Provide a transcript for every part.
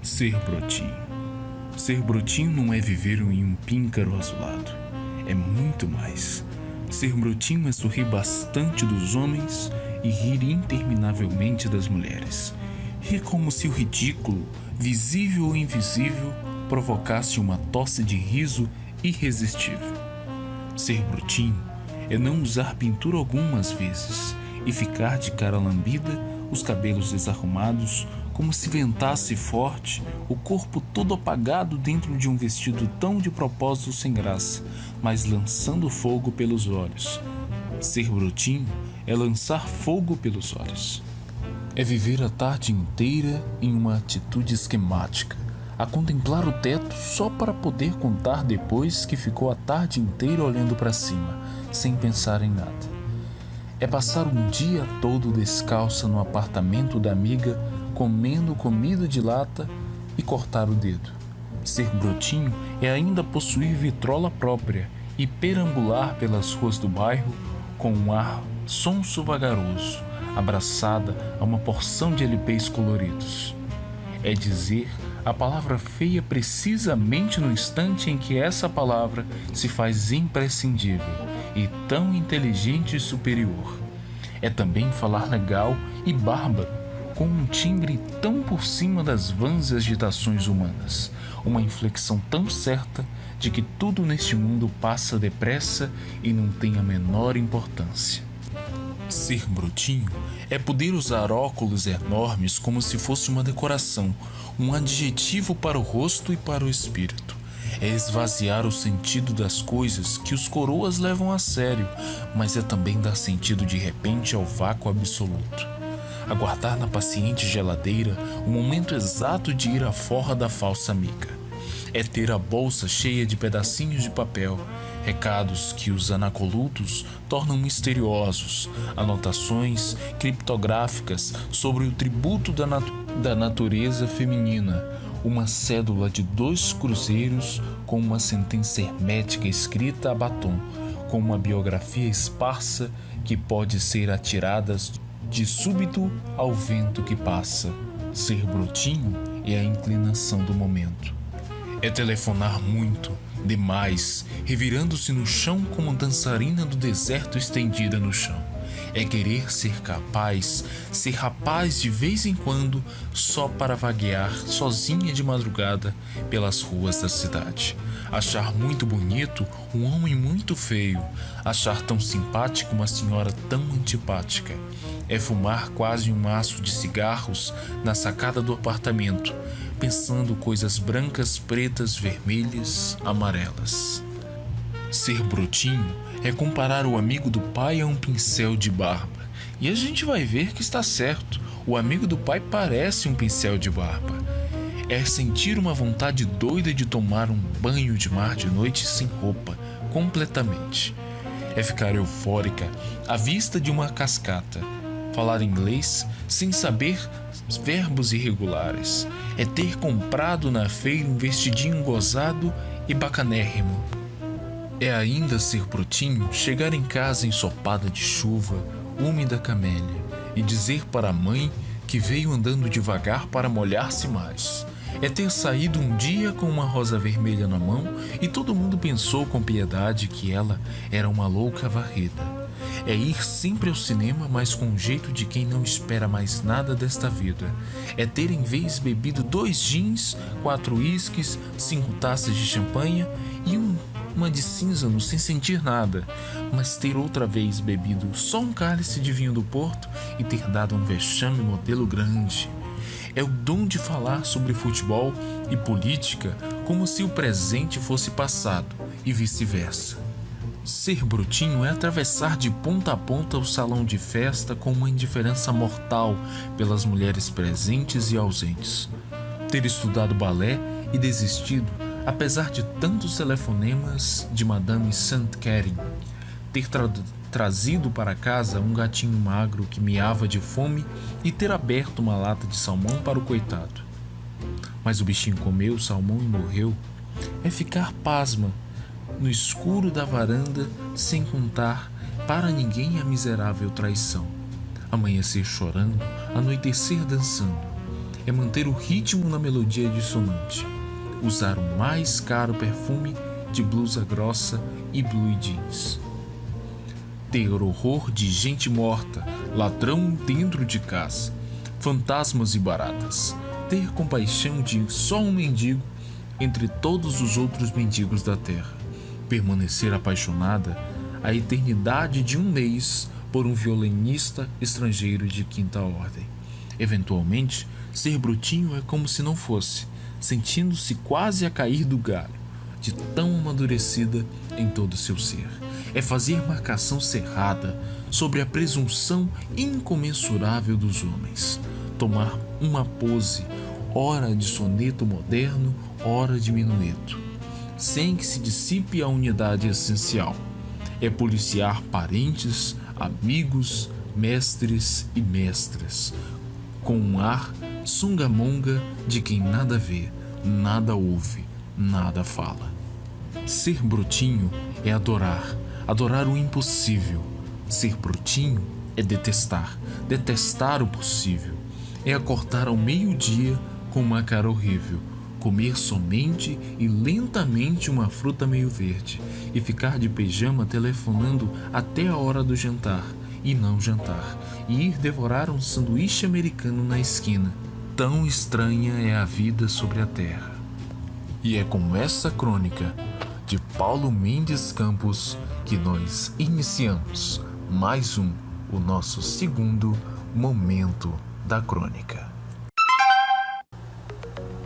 Ser brotinho. Ser brotinho não é viver em um píncaro azulado. É muito mais. Ser brotinho é sorrir bastante dos homens e rir interminavelmente das mulheres. Rir como se o ridículo, visível ou invisível, provocasse uma tosse de riso irresistível. Ser brotinho é não usar pintura algumas vezes e ficar de cara lambida, os cabelos desarrumados, como se ventasse forte, o corpo todo apagado dentro de um vestido tão de propósito sem graça, mas lançando fogo pelos olhos. Ser brotinho é lançar fogo pelos olhos. É viver a tarde inteira em uma atitude esquemática, a contemplar o teto só para poder contar depois que ficou a tarde inteira olhando para cima, sem pensar em nada. É passar um dia todo descalça no apartamento da amiga, comendo comida de lata e cortar o dedo. Ser brotinho é ainda possuir vitrola própria e perambular pelas ruas do bairro com um ar sonso vagaroso, abraçada a uma porção de LPs coloridos. É dizer a palavra feia precisamente no instante em que essa palavra se faz imprescindível e tão inteligente e superior. É também falar legal e bárbaro, com um timbre tão por cima das vãs agitações humanas, uma inflexão tão certa de que tudo neste mundo passa depressa e não tem a menor importância. Ser brotinho é poder usar óculos enormes como se fosse uma decoração, um adjetivo para o rosto e para o espírito. É esvaziar o sentido das coisas que os coroas levam a sério, mas é também dar sentido de repente ao vácuo absoluto. Aguardar na paciente geladeira o momento exato de ir à forra da falsa amiga. É ter a bolsa cheia de pedacinhos de papel, recados que os anacolutos tornam misteriosos, anotações criptográficas sobre o tributo da natureza feminina, uma cédula de 2 cruzeiros com uma sentença hermética escrita a batom, com uma biografia esparsa que pode ser atirada de súbito ao vento que passa. Ser brotinho é a inclinação do momento. É telefonar muito, demais, revirando-se no chão como dançarina do deserto estendida no chão. É querer ser capaz, ser rapaz de vez em quando, só para vaguear sozinha de madrugada pelas ruas da cidade. Achar muito bonito um homem muito feio, achar tão simpático uma senhora tão antipática. É fumar quase um maço de cigarros na sacada do apartamento, pensando coisas brancas, pretas, vermelhas, amarelas. Ser brotinho é comparar o amigo do pai a um pincel de barba. E a gente vai ver que está certo, o amigo do pai parece um pincel de barba. É sentir uma vontade doida de tomar um banho de mar de noite sem roupa, completamente. É ficar eufórica à vista de uma cascata. Falar inglês sem saber verbos irregulares. É ter comprado na feira um vestidinho gozado e bacanérrimo. É ainda ser brotinho chegar em casa ensopada de chuva, úmida camélia, e dizer para a mãe que veio andando devagar para molhar-se mais. É ter saído um dia com uma rosa vermelha na mão e todo mundo pensou com piedade que ela era uma louca varrida. É ir sempre ao cinema, mas com o jeito de quem não espera mais nada desta vida. É ter em vez bebido 2 gins, 4 uísques, 5 taças de champanhe e uma de cinzano sem sentir nada, mas ter outra vez bebido só um cálice de vinho do Porto e ter dado um vexame modelo grande. É o dom de falar sobre futebol e política como se o presente fosse passado e vice-versa. Ser brotinho é atravessar de ponta a ponta o salão de festa com uma indiferença mortal pelas mulheres presentes e ausentes. Ter estudado balé e desistido, apesar de tantos telefonemas de Madame Saint-Catherine. Ter trazido para casa um gatinho magro que miava de fome e ter aberto uma lata de salmão para o coitado. Mas o bichinho comeu o salmão e morreu. É ficar pasma no escuro da varanda sem contar para ninguém a miserável traição. Amanhecer chorando, anoitecer dançando. é manter o ritmo na melodia dissonante, usar o mais caro perfume de blusa grossa e blue jeans. Ter horror de gente morta, ladrão dentro de casa, fantasmas e baratas. Ter compaixão de só um mendigo entre todos os outros mendigos da terra. Permanecer apaixonada a eternidade de um mês por um violinista estrangeiro de quinta ordem. Eventualmente, ser brutinho é como se não fosse, sentindo-se quase a cair do galho, de tão amadurecida em todo o seu ser. É fazer marcação cerrada sobre a presunção incomensurável dos homens. Tomar uma pose, ora de soneto moderno, ora de minueto, sem que se dissipe a unidade essencial. É policiar parentes, amigos, mestres e mestras, com um ar sungamonga de quem nada vê, nada ouve, nada fala. Ser brutinho é adorar o impossível. Ser brutinho é detestar o possível. É acordar ao meio-dia com uma cara horrível, comer somente e lentamente uma fruta meio verde e ficar de pijama telefonando até a hora do jantar e não jantar, e ir devorar um sanduíche americano na esquina. Tão estranha é a vida sobre a terra. E é com essa crônica de Paulo Mendes Campos que nós iniciamos mais o nosso segundo momento da crônica.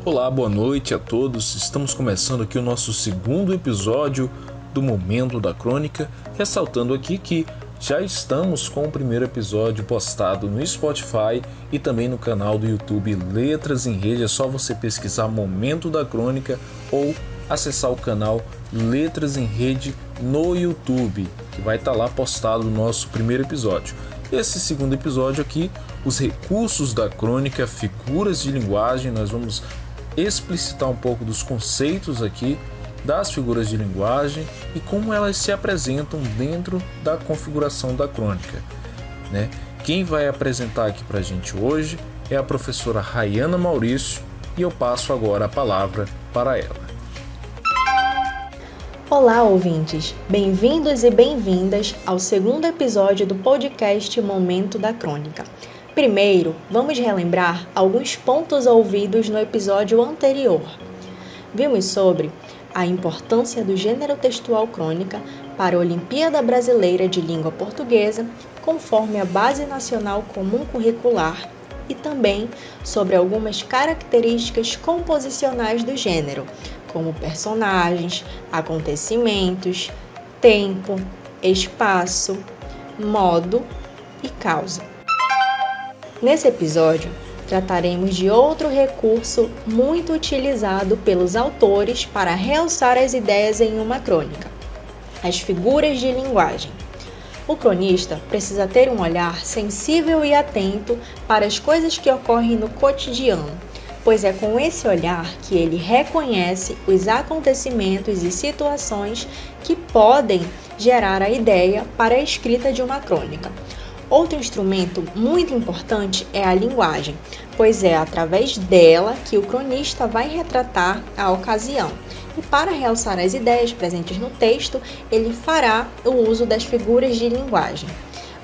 Olá, boa noite a todos. Estamos começando aqui o nosso segundo episódio do Momento da Crônica, ressaltando aqui que já estamos com o primeiro episódio postado no Spotify e também no canal do YouTube Letras em Rede. É só você pesquisar Momento da Crônica ou acessar o canal Letras em Rede no YouTube, que vai estar lá postado o nosso primeiro episódio. Esse segundo episódio aqui, os recursos da crônica, figuras de linguagem, nós vamos explicitar um pouco dos conceitos aqui das figuras de linguagem e como elas se apresentam dentro da configuração da crônica, né? Quem vai apresentar aqui para a gente hoje é a professora Rayana Maurício e eu passo agora a palavra para ela. Olá, ouvintes! Bem-vindos e bem-vindas ao segundo episódio do podcast Momento da Crônica. Primeiro, vamos relembrar alguns pontos ouvidos no episódio anterior. Vimos sobre a importância do gênero textual crônica para a Olimpíada Brasileira de Língua Portuguesa, conforme a Base Nacional Comum Curricular, e também sobre algumas características composicionais do gênero, como personagens, acontecimentos, tempo, espaço, modo e causa. Nesse episódio, trataremos de outro recurso muito utilizado pelos autores para realçar as ideias em uma crônica: as figuras de linguagem. O cronista precisa ter um olhar sensível e atento para as coisas que ocorrem no cotidiano, pois é com esse olhar que ele reconhece os acontecimentos e situações que podem gerar a ideia para a escrita de uma crônica. Outro instrumento muito importante é a linguagem, pois é através dela que o cronista vai retratar a ocasião. E para realçar as ideias presentes no texto, ele fará o uso das figuras de linguagem.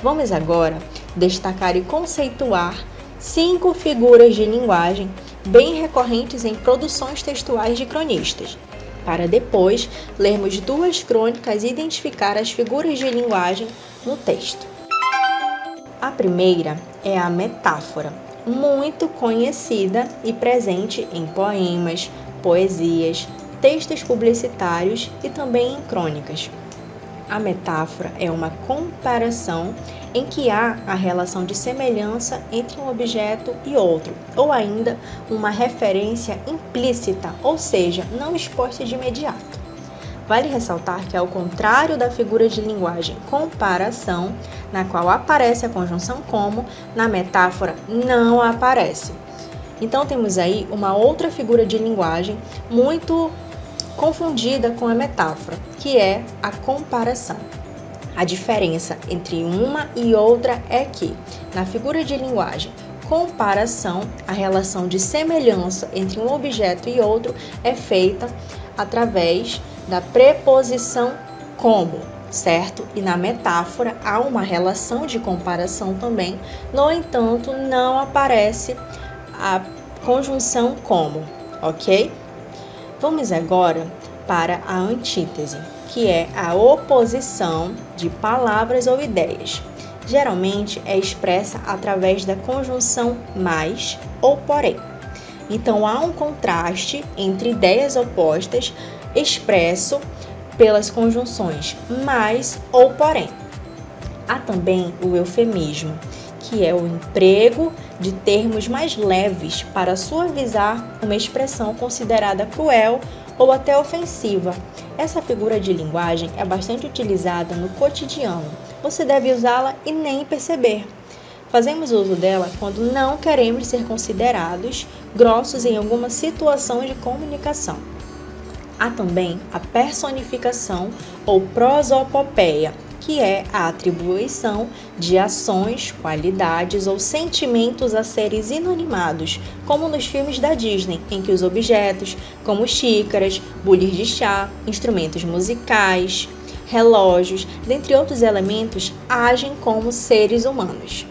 Vamos agora destacar e conceituar 5 figuras de linguagem bem recorrentes em produções textuais de cronistas, para depois lermos 2 crônicas e identificar as figuras de linguagem no texto. A primeira é a metáfora, muito conhecida e presente em poemas, poesias, textos publicitários e também em crônicas. A metáfora é uma comparação em que há a relação de semelhança entre um objeto e outro, ou ainda uma referência implícita, ou seja, não exposta de imediato. Vale ressaltar que, ao contrário da figura de linguagem comparação, na qual aparece a conjunção como, na metáfora não aparece. Então temos aí uma outra figura de linguagem muito confundida com a metáfora, que é a comparação. A diferença entre uma e outra é que, na figura de linguagem comparação, a relação de semelhança entre um objeto e outro é feita através da preposição como, certo? E na metáfora há uma relação de comparação também, no entanto, não aparece a conjunção como, ok? Vamos agora para a antítese, que é a oposição de palavras ou ideias. Geralmente é expressa através da conjunção mais ou porém. Então há um contraste entre ideias opostas expresso pelas conjunções mais ou porém. Há também o eufemismo, que é o emprego de termos mais leves para suavizar uma expressão considerada cruel ou até ofensiva. Essa figura de linguagem é bastante utilizada no cotidiano. Você deve usá-la e nem perceber. Fazemos uso dela quando não queremos ser considerados grossos em alguma situação de comunicação. Há também a personificação ou prosopopeia, que é a atribuição de ações, qualidades ou sentimentos a seres inanimados, como nos filmes da Disney, em que os objetos, como xícaras, bules de chá, instrumentos musicais, relógios, dentre outros elementos, agem como seres humanos.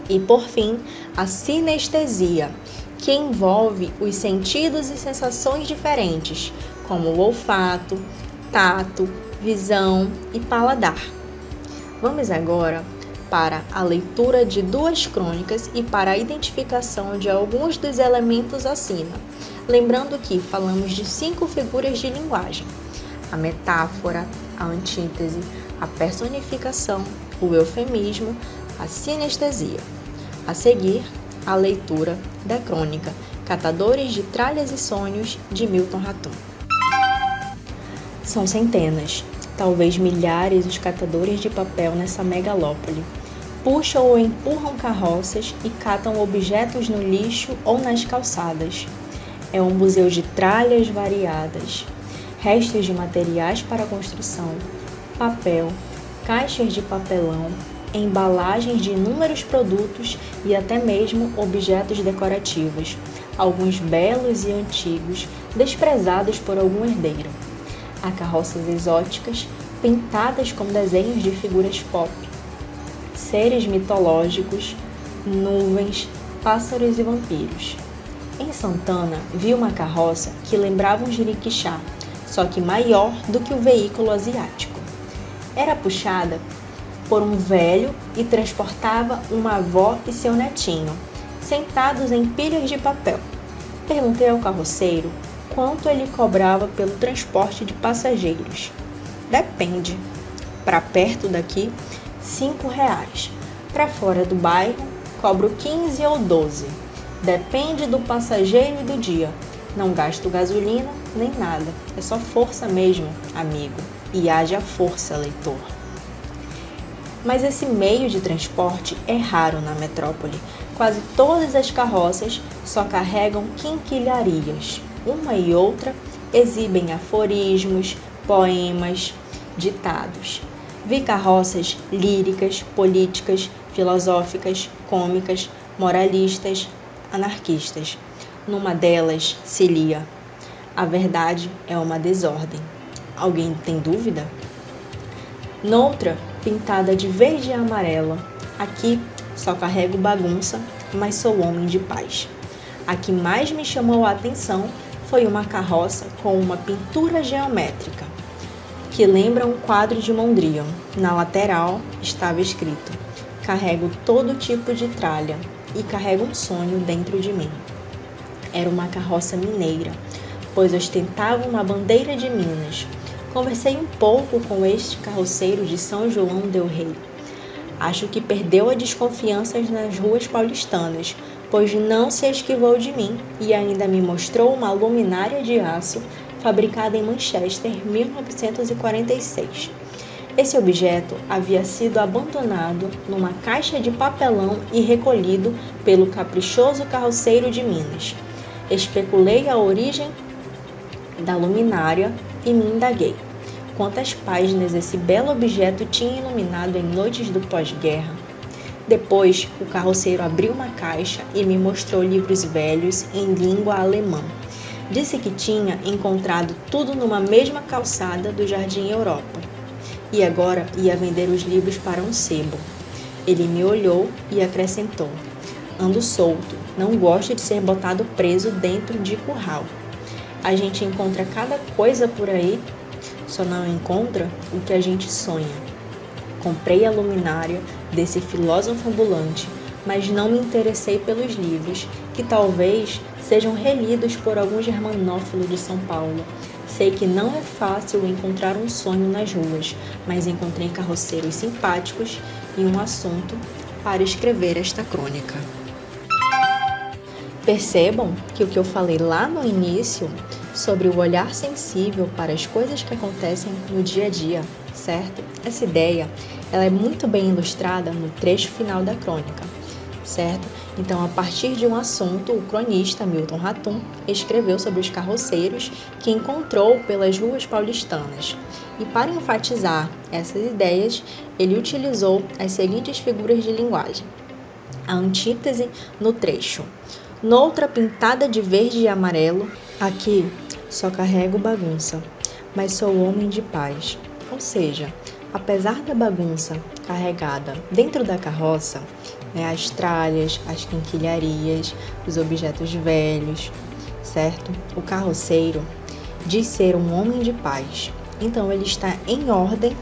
E, por fim, a sinestesia, que envolve os sentidos e sensações diferentes, como o olfato, tato, visão e paladar. Vamos agora para a leitura de 2 crônicas e para a identificação de alguns dos elementos acima. Lembrando que falamos de 5 figuras de linguagem: a metáfora, a antítese, a personificação, o eufemismo, a sinestesia. A seguir, a leitura da crônica Catadores de Tralhas e Sonhos, de Milton Ratum. São centenas, talvez milhares, os catadores de papel nessa megalópole. Puxam ou empurram carroças e catam objetos no lixo ou nas calçadas. É um museu de tralhas variadas, restos de materiais para construção, papel, caixas de papelão, embalagens de inúmeros produtos e até mesmo objetos decorativos, alguns belos e antigos, desprezados por algum herdeiro. Há carroças exóticas, pintadas com desenhos de figuras pop, seres mitológicos, nuvens, pássaros e vampiros. Em Santana, vi uma carroça que lembrava um jiriquixá, só que maior do que o veículo asiático. Era puxada por um velho e transportava uma avó e seu netinho, sentados em pilhas de papel. Perguntei ao carroceiro quanto ele cobrava pelo transporte de passageiros. Depende. Para perto daqui, R$5. Para fora do bairro, cobro 15 ou 12. Depende do passageiro e do dia. Não gasto gasolina nem nada. É só força mesmo, amigo. E haja força, leitor. Mas esse meio de transporte é raro na metrópole. Quase todas as carroças só carregam quinquilharias. Uma e outra exibem aforismos, poemas, ditados. Vi carroças líricas, políticas, filosóficas, cômicas, moralistas, anarquistas. Numa delas se lia: a verdade é uma desordem. Alguém tem dúvida? Noutra, pintada de verde e amarela: aqui só carrego bagunça, mas sou homem de paz. A que mais me chamou a atenção foi uma carroça com uma pintura geométrica, que lembra um quadro de Mondrian. Na lateral estava escrito: carrego todo tipo de tralha e carrego um sonho dentro de mim. Era uma carroça mineira, pois ostentava uma bandeira de Minas. Conversei um pouco com este carroceiro de São João del Rei. Acho que perdeu a desconfiança nas ruas paulistanas, pois não se esquivou de mim e ainda me mostrou uma luminária de aço fabricada em Manchester, 1946. Esse objeto havia sido abandonado numa caixa de papelão e recolhido pelo caprichoso carroceiro de Minas. Especulei a origem da luminária e me indaguei. Quantas páginas esse belo objeto tinha iluminado em noites do pós-guerra? Depois, o carroceiro abriu uma caixa e me mostrou livros velhos em língua alemã. Disse que tinha encontrado tudo numa mesma calçada do Jardim Europa e agora ia vender os livros para um sebo. Ele me olhou e acrescentou: ando solto, não gosto de ser botado preso dentro de curral. A gente encontra cada coisa por aí, só não encontra o que a gente sonha. Comprei a luminária desse filósofo ambulante, mas não me interessei pelos livros, que talvez sejam relidos por algum germanófilo de São Paulo. Sei que não é fácil encontrar um sonho nas ruas, mas encontrei carroceiros simpáticos e um assunto para escrever esta crônica. Percebam que o que eu falei lá no início sobre o olhar sensível para as coisas que acontecem no dia a dia, certo? Essa ideia, ela é muito bem ilustrada no trecho final da crônica, certo? Então, a partir de um assunto, o cronista Milton Ratum escreveu sobre os carroceiros que encontrou pelas ruas paulistanas. E para enfatizar essas ideias, ele utilizou as seguintes figuras de linguagem. A antítese no trecho: noutra pintada de verde e amarelo, aqui só carrego bagunça, mas sou homem de paz. Ou seja, apesar da bagunça carregada dentro da carroça, as tralhas, as quinquilharias, os objetos velhos, certo? O carroceiro diz ser um homem de paz. Então ele está em ordem,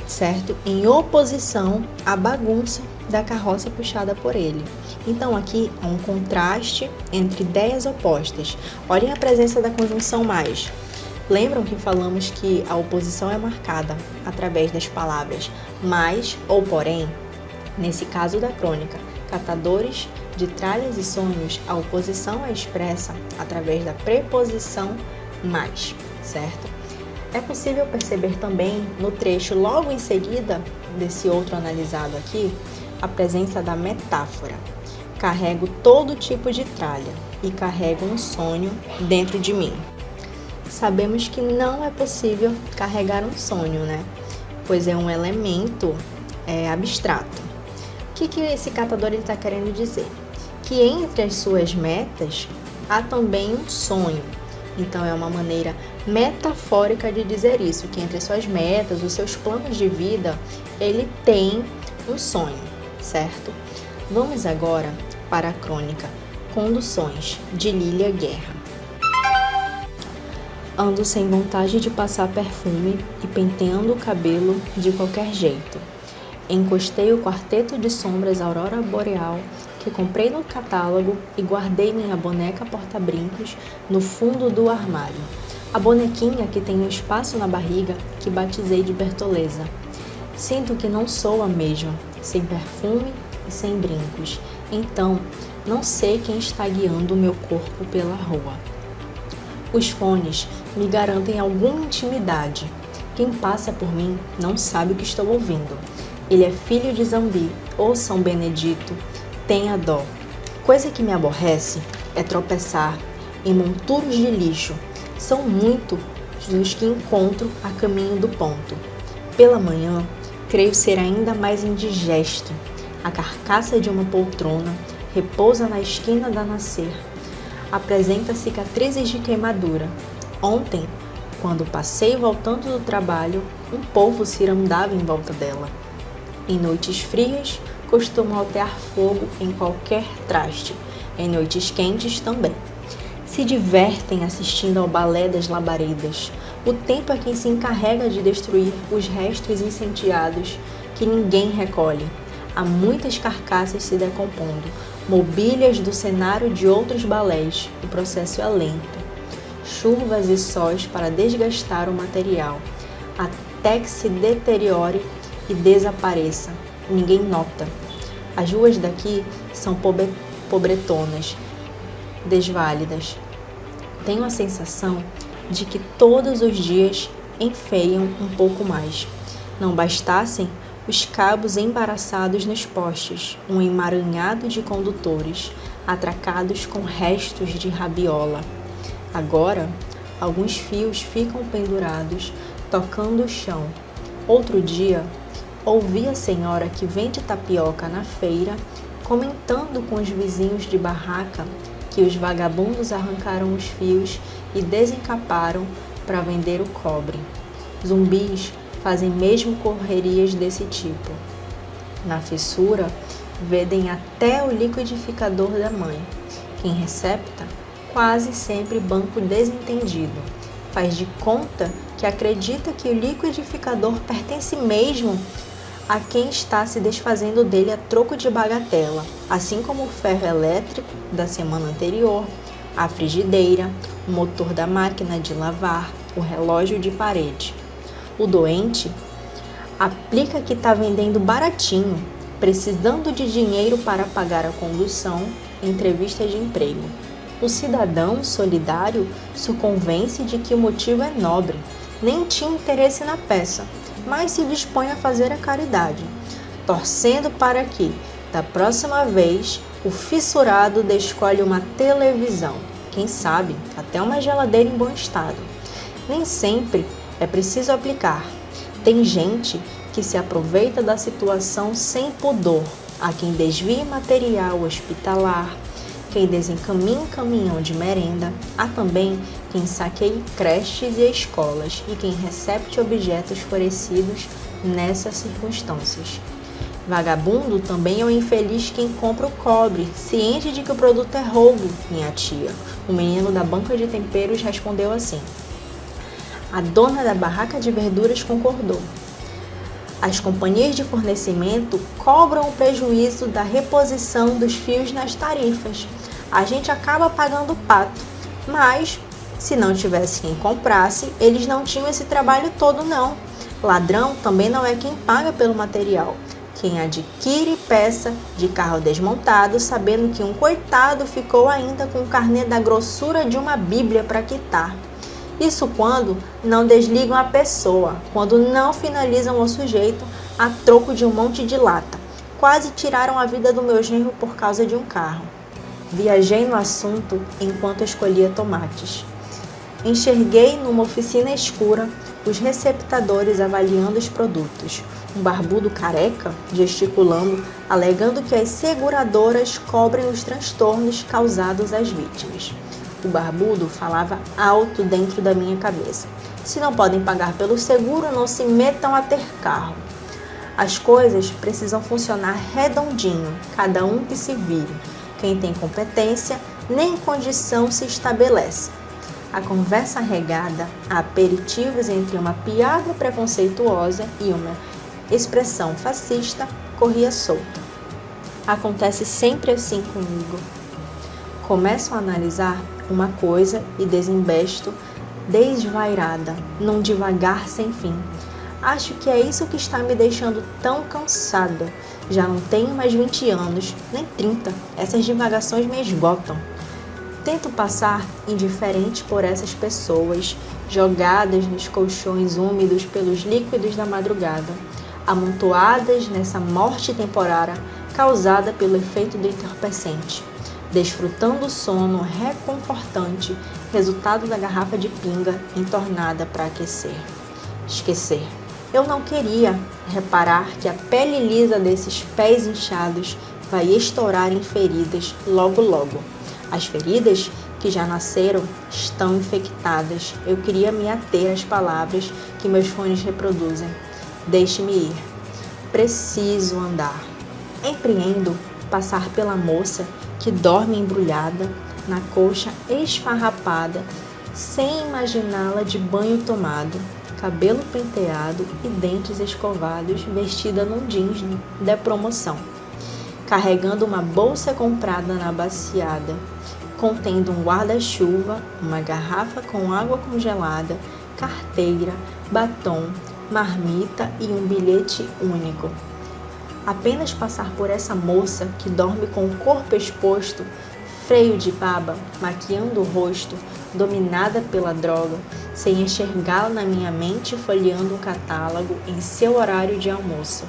certo? Em oposição à bagunça da carroça puxada por ele. Então aqui há um contraste entre ideias opostas. Olhem a presença da conjunção mais. Lembram que falamos que a oposição é marcada através das palavras mais ou porém? Nesse caso da crônica, catadores de tralhas e sonhos, a oposição é expressa através da preposição mais, certo? É possível perceber também no trecho logo em seguida desse outro analisado aqui, a presença da metáfora. Carrego todo tipo de tralha e carrego um sonho dentro de mim. Sabemos que não é possível carregar um sonho, né? Pois é um elemento abstrato. O que esse catador está querendo dizer? Que entre as suas metas há também um sonho. Então é uma maneira metafórica de dizer isso, que entre as suas metas, os seus planos de vida, ele tem um sonho, certo? Vamos agora para a crônica Conduções, de Lília Guerra. Ando sem vontade de passar perfume e penteando o cabelo de qualquer jeito. Encostei o quarteto de sombras Aurora Boreal que comprei no catálogo e guardei minha boneca porta-brincos no fundo do armário. A bonequinha que tem um espaço na barriga que batizei de Bertoleza. Sinto que não sou a mesma, sem perfume e sem brincos. Então, não sei quem está guiando o meu corpo pela rua. Os fones me garantem alguma intimidade. Quem passa por mim não sabe o que estou ouvindo. Ele é filho de Zambi ou São Benedito, tenha dó. Coisa que me aborrece é tropeçar em monturos de lixo. São muitos os que encontro a caminho do ponto. Pela manhã, creio ser ainda mais indigesto. A carcaça de uma poltrona repousa na esquina da nascer. Apresenta cicatrizes de queimadura. Ontem, quando passei voltando do trabalho, um povo cirandava em volta dela. Em noites frias, costumam altear fogo em qualquer traste. Em noites quentes também. Se divertem assistindo ao balé das labaredas. O tempo é quem se encarrega de destruir os restos incendiados que ninguém recolhe. Há muitas carcaças se decompondo, mobílias do cenário de outros balés. O processo é lento. Chuvas e sóis para desgastar o material, até que se deteriore e desapareça. Ninguém nota. As ruas daqui são pobretonas, desválidas. Tenho a sensação de que todos os dias enfeiam um pouco mais. Não bastassem os cabos embaraçados nos postes, um emaranhado de condutores, atracados com restos de rabiola. Agora, alguns fios ficam pendurados, tocando o chão. Outro dia, ouvi a senhora que vende tapioca na feira comentando com os vizinhos de barraca que os vagabundos arrancaram os fios e desencaparam para vender o cobre. Zumbis fazem mesmo correrias desse tipo. Na fissura, vendem até o liquidificador da mãe. Quem recepta, quase sempre banco desentendido. Faz de conta que acredita que o liquidificador pertence mesmo a quem está se desfazendo dele a troco de bagatela, assim como o ferro elétrico da semana anterior, a frigideira, o motor da máquina de lavar, o relógio de parede. O doente aplica que está vendendo baratinho, precisando de dinheiro para pagar a condução, entrevista de emprego. O cidadão solidário se convence de que o motivo é nobre, nem tinha interesse na peça, mas se dispõe a fazer a caridade, torcendo para que, da próxima vez, o fissurado descolhe uma televisão, quem sabe até uma geladeira em bom estado. Nem sempre é preciso aplicar. Tem gente que se aproveita da situação sem pudor, há quem desvie material hospitalar, quem desencaminhe caminhão de merenda, há também quem saqueie creches e escolas e quem recepte objetos fornecidos nessas circunstâncias. Vagabundo também é o infeliz quem compra o cobre, ciente de que o produto é roubo, minha tia. O menino da banca de temperos respondeu assim. A dona da barraca de verduras concordou. As companhias de fornecimento cobram o prejuízo da reposição dos fios nas tarifas. A gente acaba pagando o pato, mas se não tivesse quem comprasse, eles não tinham esse trabalho todo não. Ladrão também não é quem paga pelo material. Quem adquire peça de carro desmontado, sabendo que um coitado ficou ainda com o carnê da grossura de uma bíblia para quitar. Isso quando não desligam a pessoa, quando não finalizam o sujeito a troco de um monte de lata. Quase tiraram a vida do meu genro por causa de um carro. Viajei no assunto enquanto escolhia tomates. Enxerguei numa oficina escura os receptadores avaliando os produtos. Um barbudo careca gesticulando, alegando que as seguradoras cobrem os transtornos causados às vítimas. O barbudo falava alto dentro da minha cabeça. Se não podem pagar pelo seguro, não se metam a ter carro. As coisas precisam funcionar redondinho, cada um que se vire. Quem tem competência, nem condição se estabelece. A conversa regada a aperitivos entre uma piada preconceituosa e uma expressão fascista corria solta. Acontece sempre assim comigo. Começo a analisar uma coisa e desembesto desvairada, num devagar sem fim. Acho que é isso que está me deixando tão cansada. Já não tenho mais 20 anos, nem 30. Essas divagações me esgotam. Tento passar indiferente por essas pessoas, jogadas nos colchões úmidos pelos líquidos da madrugada, amontoadas nessa morte temporária causada pelo efeito do entorpecente, desfrutando o sono reconfortante, resultado da garrafa de pinga entornada para aquecer. Esquecer. Eu não queria reparar que a pele lisa desses pés inchados vai estourar em feridas logo logo. As feridas que já nasceram estão infectadas. Eu queria me ater às palavras que meus fones reproduzem. Deixe-me ir. Preciso andar. Empreendo passar pela moça que dorme embrulhada na colcha esfarrapada, sem imaginá-la de banho tomado, cabelo penteado e dentes escovados, vestida num jeans da promoção, carregando uma bolsa comprada na baciada, contendo um guarda-chuva, uma garrafa com água congelada, carteira, batom, marmita e um bilhete único. Apenas passar por essa moça que dorme com o corpo exposto, freio de baba, maquiando o rosto, dominada pela droga, sem enxergá-la na minha mente folheando um catálogo em seu horário de almoço.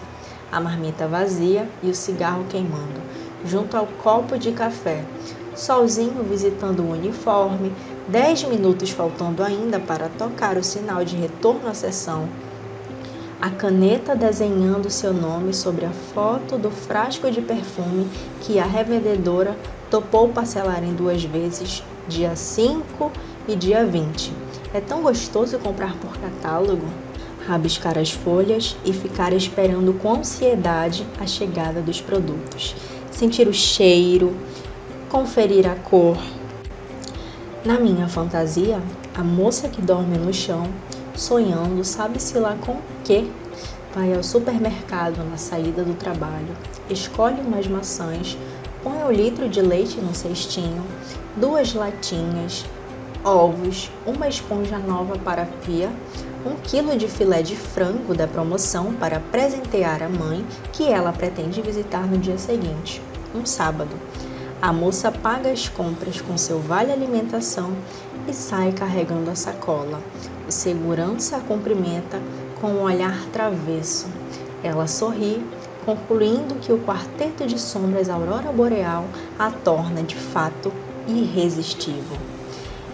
A marmita vazia e o cigarro queimando, junto ao copo de café. Solzinho visitando o uniforme, 10 minutos faltando ainda para tocar o sinal de retorno à sessão. a caneta desenhando seu nome sobre a foto do frasco de perfume que a revendedora topou parcelar em 2 vezes, dia 5 e dia 20. É tão gostoso comprar por catálogo. Rabiscar as folhas e ficar esperando com ansiedade a chegada dos produtos. Sentir o cheiro, conferir a cor. Na minha fantasia, a moça que dorme no chão, sonhando sabe-se lá com o quê, vai ao supermercado na saída do trabalho, escolhe umas maçãs, põe 1 litro de leite no cestinho, 2 latinhas, ovos, uma esponja nova para a pia, 1 quilo de filé de frango da promoção para presentear a mãe que ela pretende visitar no dia seguinte, um sábado. A moça paga as compras com seu vale alimentação e sai carregando a sacola. O segurança a cumprimenta com um olhar travesso. Ela sorri, concluindo que o quarteto de sombras aurora boreal a torna de fato irresistível.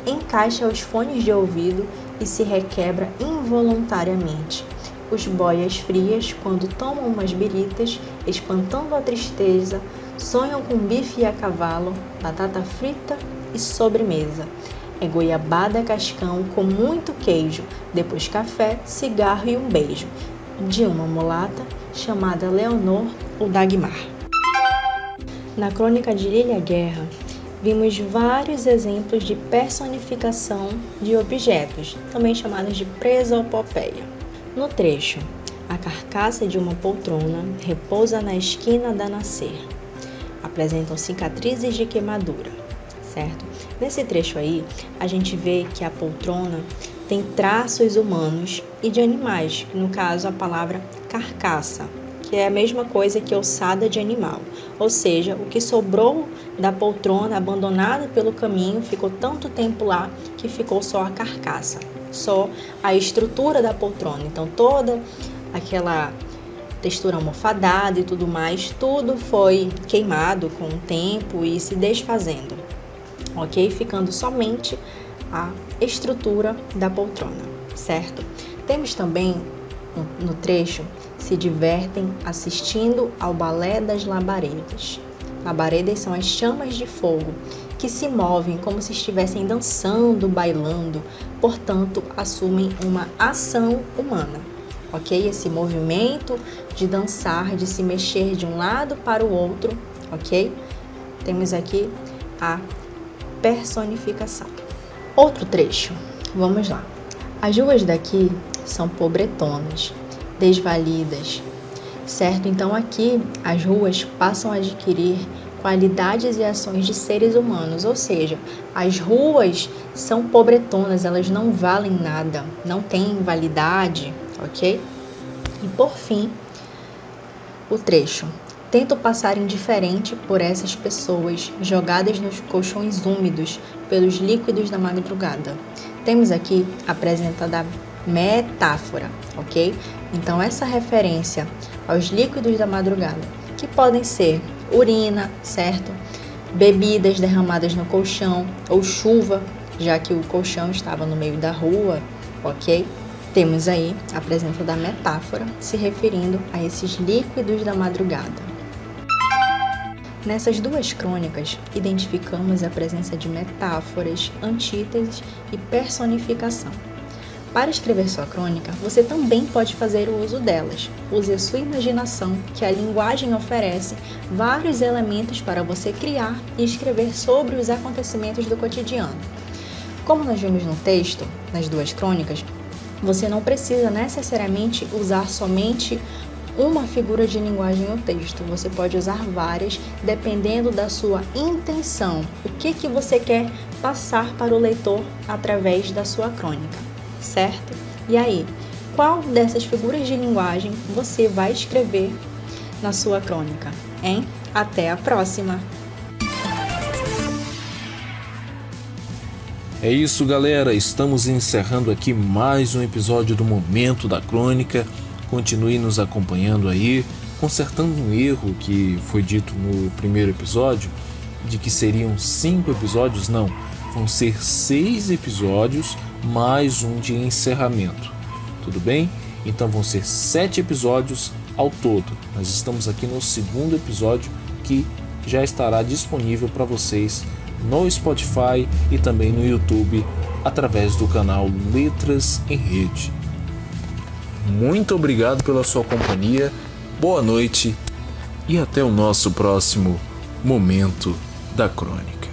Encaixa os fones de ouvido e se requebra involuntariamente. Os boias frias, quando tomam umas biritas, espantando a tristeza, sonham com bife a cavalo, batata frita e sobremesa. É goiabada cascão com muito queijo, depois café, cigarro e um beijo, de uma mulata chamada Leonor ou Dagmar. Na crônica de Lília Guerra, vimos vários exemplos de personificação de objetos, também chamados de presopopeia. No trecho, a carcaça de uma poltrona repousa na esquina da nascer. Apresentam cicatrizes de queimadura, certo? Nesse trecho aí, a gente vê que a poltrona tem traços humanos e de animais, no caso a palavra carcaça, que é a mesma coisa que ossada de animal, ou seja, o que sobrou da poltrona abandonada pelo caminho ficou tanto tempo lá que ficou só a carcaça, só a estrutura da poltrona. Então toda aquela textura almofadada e tudo mais, tudo foi queimado com o tempo e se desfazendo, ok? Ficando somente a estrutura da poltrona, certo? Temos também no trecho, se divertem assistindo ao balé das labaredas. Labaredas são as chamas de fogo que se movem como se estivessem dançando, bailando, portanto, assumem uma ação humana, ok? Esse movimento de dançar, de se mexer de um lado para o outro, ok? Temos aqui a personificação. Outro trecho, vamos lá. As ruas daqui são pobretonas, desvalidas, certo? Então aqui as ruas passam a adquirir qualidades e ações de seres humanos, ou seja, as ruas são pobretonas, elas não valem nada, não têm validade, ok? E por fim, o trecho. Tento passar indiferente por essas pessoas jogadas nos colchões úmidos pelos líquidos da madrugada. Temos aqui apresentada a metáfora, ok? Então essa referência aos líquidos da madrugada, que podem ser urina, certo? Bebidas derramadas no colchão ou chuva, já que o colchão estava no meio da rua, ok? Temos aí a presença da metáfora se referindo a esses líquidos da madrugada. Nessas 2 crônicas, identificamos a presença de metáforas, antíteses e personificação. Para escrever sua crônica, você também pode fazer o uso delas. Use a sua imaginação, que a linguagem oferece vários elementos para você criar e escrever sobre os acontecimentos do cotidiano. Como nós vimos no texto, nas 2 crônicas, você não precisa necessariamente usar somente uma figura de linguagem no texto. Você pode usar várias, dependendo da sua intenção. O que você quer passar para o leitor através da sua crônica, certo? E aí, qual dessas figuras de linguagem você vai escrever na sua crônica, hein? Até a próxima! É isso, galera. Estamos encerrando aqui mais um episódio do Momento da Crônica. Continue nos acompanhando aí, consertando um erro que foi dito no primeiro episódio, de que seriam 5 episódios. Não, vão ser 6 episódios, mais um de encerramento. Tudo bem? Então vão ser 7 episódios ao todo. Nós estamos aqui no segundo episódio, que já estará disponível para vocês no Spotify e também no YouTube através do canal Letras em Rede. Muito obrigado pela sua companhia, boa noite e até o nosso próximo Momento da Crônica.